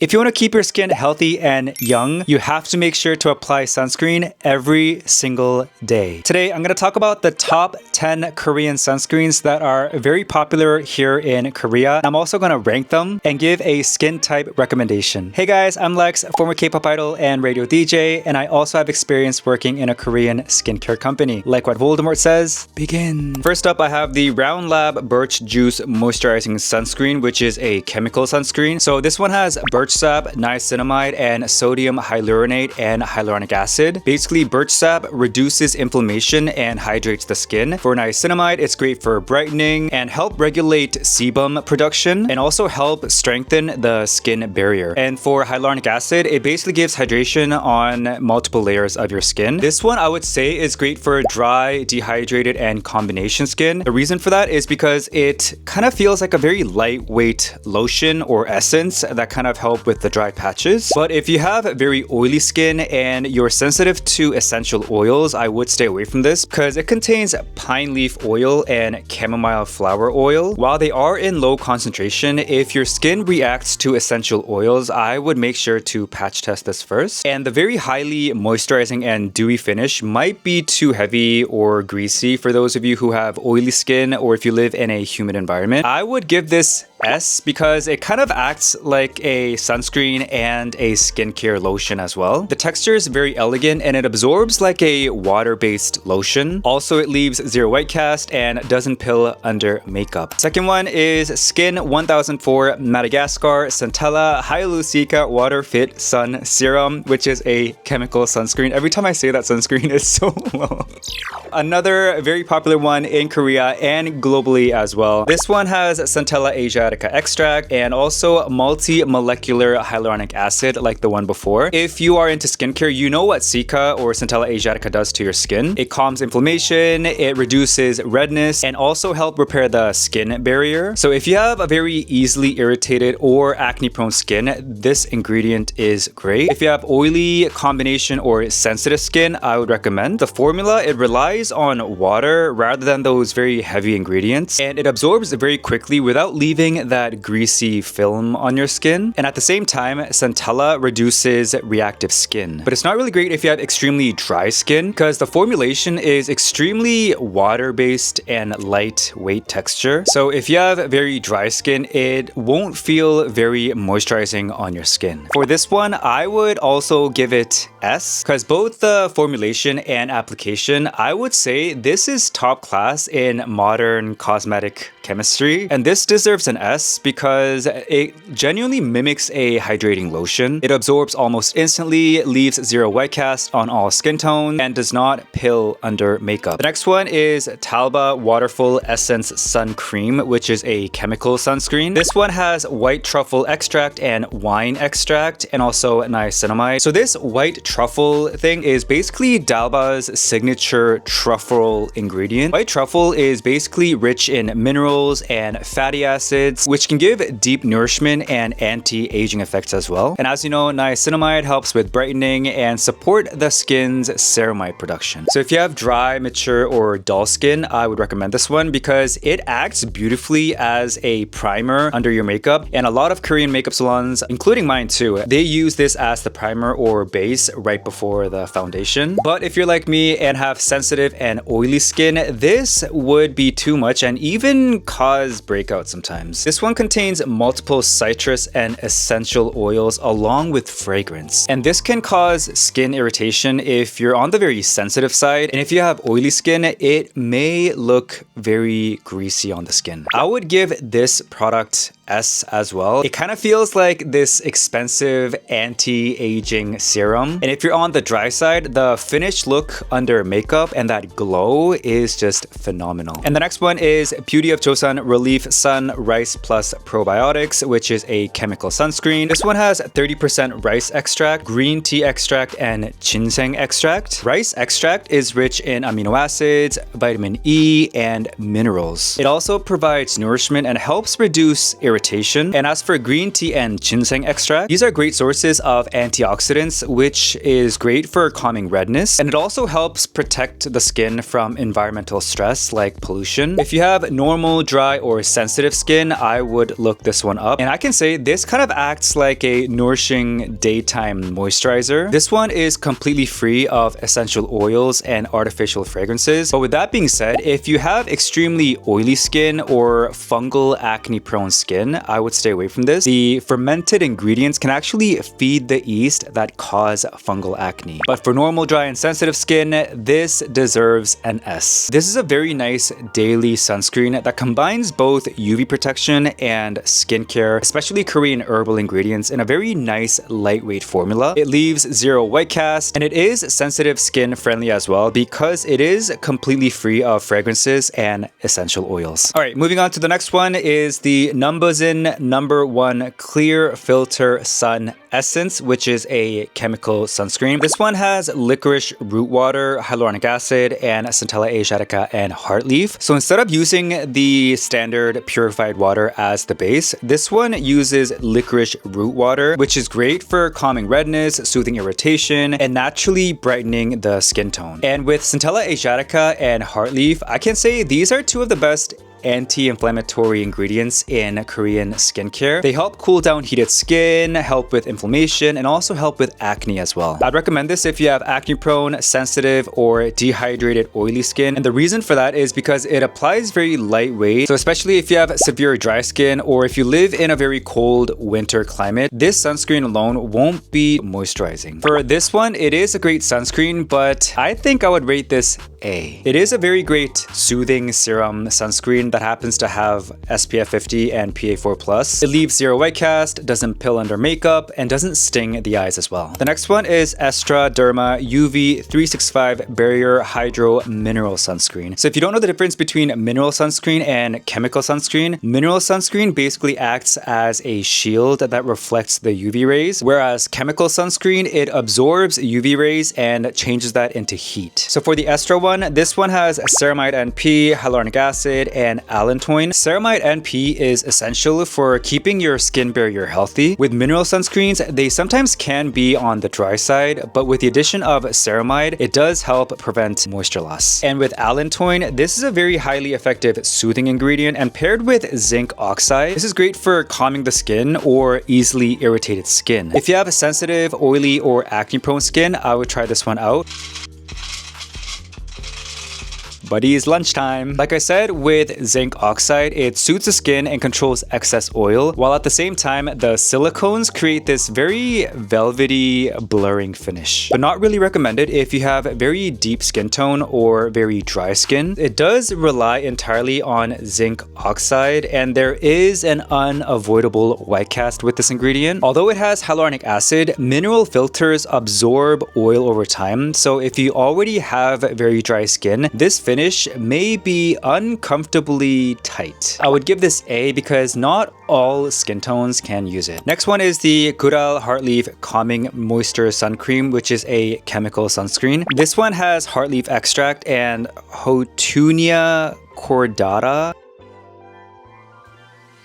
If you want to keep your skin healthy and young, you have to make sure to apply sunscreen every single day. Today, I'm going to talk about the top 10 Korean sunscreens that are very popular here in Korea. I'm also going to rank them and give a skin type recommendation. Hey guys, I'm Lex, former K-pop idol and radio DJ, and I also have experience working in a Korean skincare company. Like what Voldemort says, begin. First up, I have the Round Lab Birch Juice Moisturizing Sunscreen, which is a chemical sunscreen. So this one has birch sap, niacinamide, and sodium hyaluronate and hyaluronic acid. Basically, birch sap reduces inflammation and hydrates the skin. For niacinamide, it's great for brightening and help regulate sebum production and also help strengthen the skin barrier. And for hyaluronic acid, it basically gives hydration on multiple layers of your skin. This one I would say is great for dry, dehydrated, and combination skin. The reason for that is because it kind of feels like a very lightweight lotion or essence that kind of help with the dry patches. But if you have very oily skin and you're sensitive to essential oils, I would stay away from this because it contains pine leaf oil and chamomile flower oil. While they are in low concentration, if your skin reacts to essential oils, I would make sure to patch test this first. And the very highly moisturizing and dewy finish might be too heavy or greasy for those of you who have oily skin or if you live in a humid environment. I would give this S because it kind of acts like a sunscreen and a skincare lotion as well. The texture is very elegant and it absorbs like a water-based lotion. Also, it leaves zero white cast and doesn't pill under makeup. Second one is Skin 1004 Madagascar Centella Hyalu-Cica Water Fit Sun Serum, which is a chemical sunscreen. Every time I say that sunscreen, it's so low. Another very popular one in Korea and globally as well. This one has Centella Asiatica extract and also multi-molecular hyaluronic acid like the one before. If you are into skincare, you know what Cica or Centella Asiatica does to your skin. It calms inflammation, it reduces redness, and also help repair the skin barrier. So if you have a very easily irritated or acne-prone skin, this ingredient is great. If you have oily, combination, or sensitive skin, I would recommend. The formula, it relies on water rather than those very heavy ingredients, and it absorbs very quickly without leaving that greasy film on your skin. And at the same time, Centella reduces reactive skin. But it's not really great if you have extremely dry skin because the formulation is extremely water-based and lightweight texture. So if you have very dry skin, it won't feel very moisturizing on your skin. For this one, I would also give it S because both the formulation and application, I would say this is top class in modern cosmetic chemistry. And this deserves an S because it genuinely mimics a hydrating lotion. It absorbs almost instantly, leaves zero white cast on all skin tones, and does not pill under makeup. The next one is Talba Waterfull Essence Sun Cream, which is a chemical sunscreen. This one has white truffle extract and wine extract, and also niacinamide. So this white truffle thing is basically Talba's signature truffle ingredient. White truffle is basically rich in minerals and fatty acids, which can give deep nourishment and anti-aging effects as well. And as you know, niacinamide helps with brightening and support the skin's ceramide production. So if you have dry, mature, or dull skin, I would recommend this one because it acts beautifully as a primer under your makeup. And a lot of Korean makeup salons, including mine too, they use this as the primer or base right before the foundation. But if you're like me and have sensitive and oily skin, this would be too much and even cause breakouts sometimes. This one contains multiple citrus and essential oils along with fragrance. And this can cause skin irritation if you're on the very sensitive side. And if you have oily skin, it may look very greasy on the skin. I would give this product S as well. It kind of feels like this expensive anti-aging serum. And if you're on the dry side, the finished look under makeup and that glow is just phenomenal. And the next one is Beauty of Joseon Relief Sun Rice Plus Probiotics, which is a chemical sunscreen. This one has 30% rice extract, green tea extract, and ginseng extract. Rice extract is rich in amino acids, vitamin E, and minerals. It also provides nourishment and helps reduce irritation irritation. And as for green tea and ginseng extract, these are great sources of antioxidants, which is great for calming redness. And it also helps protect the skin from environmental stress like pollution. If you have normal, dry, or sensitive skin, I would look this one up. And I can say this kind of acts like a nourishing daytime moisturizer. This one is completely free of essential oils and artificial fragrances. But with that being said, if you have extremely oily skin or fungal acne prone skin, I would stay away from this. The fermented ingredients can actually feed the yeast that cause fungal acne. But for normal, dry, and sensitive skin, this deserves an S. This is a very nice daily sunscreen that combines both UV protection and skincare, especially Korean herbal ingredients, in a very nice lightweight formula. It leaves zero white cast, and it is sensitive skin friendly as well because it is completely free of fragrances and essential oils. All right, moving on to the next one is the numbuzin #1 Clear Filter Sun Essence, which is a chemical sunscreen. This one has licorice root water, hyaluronic acid, and Centella, AESTURA, and Heartleaf. So instead of using the standard purified water as the base, this one uses licorice root water, which is great for calming redness, soothing irritation, and naturally brightening the skin tone. And with Centella, AESTURA, and Heartleaf, I can say these are two of the best anti-inflammatory ingredients in Korean skincare. They help cool down heated skin, help with inflammation, and also help with acne as well. I'd recommend this if you have acne-prone, sensitive, or dehydrated oily skin. And the reason for that is because it applies very lightweight. So especially if you have severe dry skin or if you live in a very cold winter climate, this sunscreen alone won't be moisturizing. For this one, it is a great sunscreen, but I think I would rate this A. It is a very great soothing serum sunscreen that happens to have SPF 50 and PA4+. It leaves zero white cast, doesn't pill under makeup, and doesn't sting the eyes as well. The next one is AESTURA Derma UV 365 Barrier Hydro Mineral Sunscreen. So if you don't know the difference between mineral sunscreen and chemical sunscreen, mineral sunscreen basically acts as a shield that reflects the UV rays, whereas chemical sunscreen, it absorbs UV rays and changes that into heat. So for the AESTURA one, this one has ceramide NP, hyaluronic acid, and allantoin. Ceramide NP is essential for keeping your skin barrier healthy. With mineral sunscreens, they sometimes can be on the dry side, but with the addition of ceramide, it does help prevent moisture loss. And with allantoin, this is a very highly effective soothing ingredient, and paired with zinc oxide, this is great for calming the skin or easily irritated skin. If you have a sensitive, oily, or acne-prone skin, I would try this one out. Buddies, lunchtime. Like I said, with zinc oxide, it soothes the skin and controls excess oil, while at the same time, the silicones create this very velvety, blurring finish. But not really recommended if you have very deep skin tone or very dry skin. It does rely entirely on zinc oxide, and there is an unavoidable white cast with this ingredient. Although it has hyaluronic acid, mineral filters absorb oil over time, so if you already have very dry skin, this finish may be uncomfortably tight. I would give this A because not all skin tones can use it. Next one is the Goodal Heartleaf Calming Moisture Sun Cream, which is a chemical sunscreen. This one has heartleaf extract and Houtunia cordata.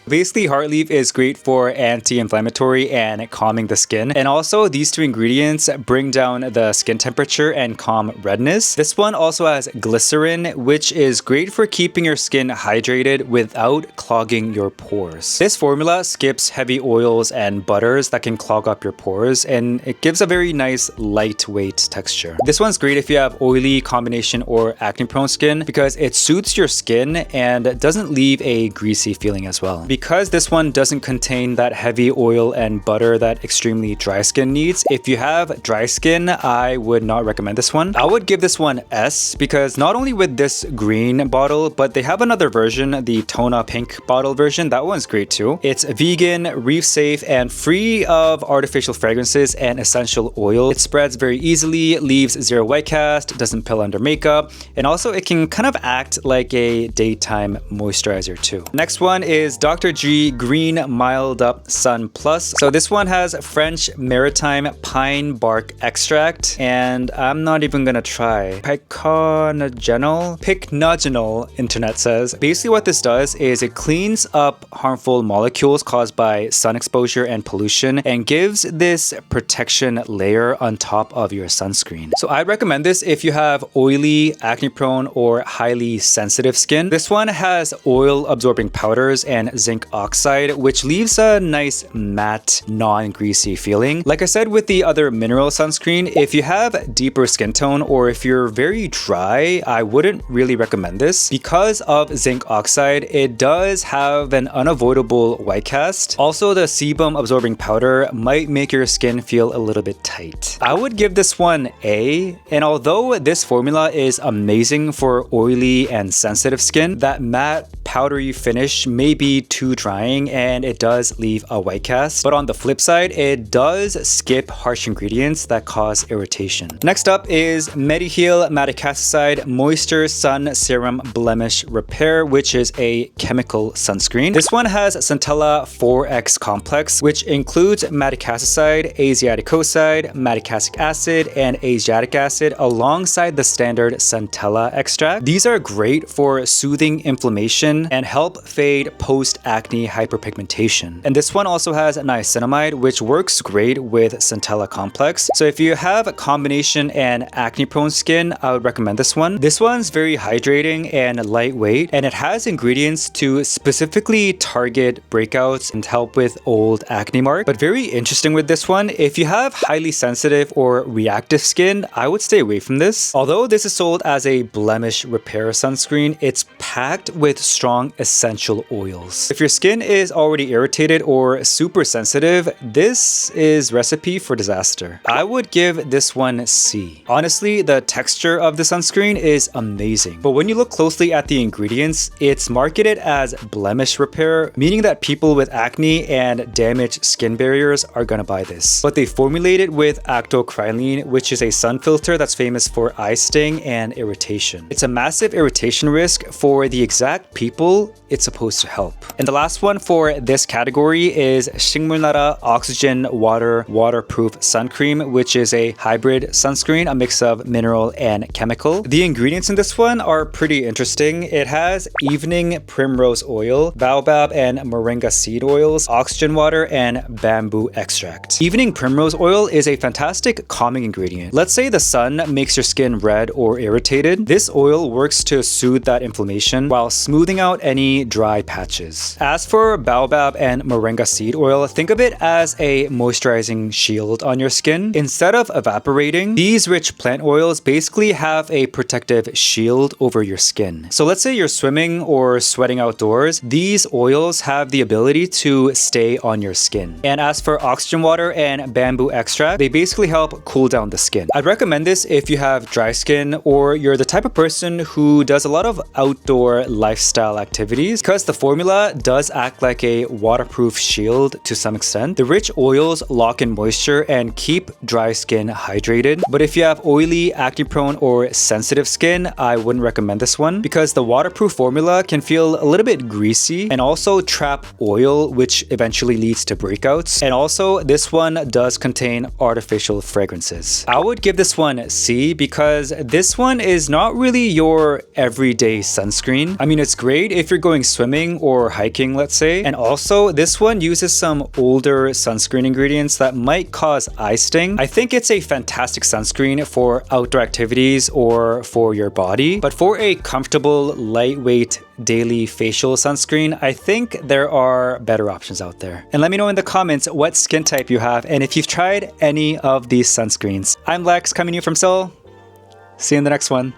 Basically, heartleaf is great for anti-inflammatory and calming the skin. And also, these two ingredients bring down the skin temperature and calm redness. This one also has glycerin, which is great for keeping your skin hydrated without clogging your pores. This formula skips heavy oils and butters that can clog up your pores, and it gives a very nice lightweight texture. This one's great if you have oily, combination, or acne-prone skin because it soothes your skin and doesn't leave a greasy feeling as well. Because this one doesn't contain that heavy oil and butter that extremely dry skin needs, if you have dry skin, I would not recommend this one. I would give this one S because not only with this green bottle, but they have another version, the Tona pink bottle version. That one's great too. It's vegan, reef safe, and free of artificial fragrances and essential oil. It spreads very easily, leaves zero white cast, doesn't pill under makeup, and also it can kind of act like a daytime moisturizer too. Next one is Dr. Dr.G Green Mild Up Sun Plus. So this one has French Maritime Pine Bark Extract, and I'm not even gonna try. Pycnogenol, internet says. Basically what this does is it cleans up harmful molecules caused by sun exposure and pollution and gives this protection layer on top of your sunscreen. So I'd recommend this if you have oily, acne prone, or highly sensitive skin. This one has oil absorbing powders and zinc oxide, which leaves a nice matte, non-greasy feeling. Like I said with the other mineral sunscreen, if you have deeper skin tone or if you're very dry, I wouldn't really recommend this. Because of zinc oxide, it does have an unavoidable white cast. Also, the sebum absorbing powder might make your skin feel a little bit tight. I would give this one A, and although this formula is amazing for oily and sensitive skin, that matte powdery finish may be too drying and it does leave a white cast. But on the flip side, it does skip harsh ingredients that cause irritation. Next up is MEDIHEAL Madecassoside Moisture Sun Serum Blemish Repair, which is a chemical sunscreen. This one has Centella 4X complex, which includes Madecassoside, Asiaticoside, Madacassic acid, and Asiatic acid alongside the standard Centella extract. These are great for soothing inflammation and help fade post-acne hyperpigmentation. And this one also has niacinamide, which works great with Centella complex. So if you have a combination and acne-prone skin, I would recommend this one. This one's very hydrating and lightweight, and it has ingredients to specifically target breakouts and help with old acne marks. But very interesting with this one, if you have highly sensitive or reactive skin, I would stay away from this. Although this is sold as a blemish repair sunscreen, it's packed with strong essential oils. If your skin is already irritated or super sensitive, this is recipe for disaster. I would give this one C. Honestly, the texture of the sunscreen is amazing, but when you look closely at the ingredients, it's marketed as blemish repair, meaning that people with acne and damaged skin barriers are gonna buy this. But they formulate it with actocrylene, which is a sun filter that's famous for eye sting and irritation. It's a massive irritation risk for the exact people it's supposed to help. And the last one for this category is Shingmulnara Oxygen Waterproof Sun Cream, which is a hybrid sunscreen, a mix of mineral and chemical. The ingredients in this one are pretty interesting. It has evening primrose oil, baobab and moringa seed oils, oxygen water, and bamboo extract. Evening primrose oil is a fantastic calming ingredient. Let's say the sun makes your skin red or irritated. This oil works to soothe that inflammation while smoothing out any dry patches. As for baobab and moringa seed oil, think of it as a moisturizing shield on your skin. Instead of evaporating, these rich plant oils basically have a protective shield over your skin. So let's say you're swimming or sweating outdoors, these oils have the ability to stay on your skin. And as for oxygen water and bamboo extract, they basically help cool down the skin. I'd recommend this if you have dry skin or you're the type of person who does a lot of outdoor lifestyle activities, because the formula does act like a waterproof shield to some extent. The rich oils lock in moisture and keep dry skin hydrated. But if you have oily, acne-prone, or sensitive skin, I wouldn't recommend this one because the waterproof formula can feel a little bit greasy and also trap oil, which eventually leads to breakouts. And also, this one does contain artificial fragrances. I would give this one C because this one is not really your everyday sunscreen. I mean, it's great if you're going swimming or hiking, let's say. And also, this one uses some older sunscreen ingredients that might cause eye sting. I think it's a fantastic sunscreen for outdoor activities or for your body. But for a comfortable, lightweight, daily facial sunscreen, I think there are better options out there. And let me know in the comments what skin type you have and if you've tried any of these sunscreens. I'm Lex, coming to you from Seoul. See you in the next one.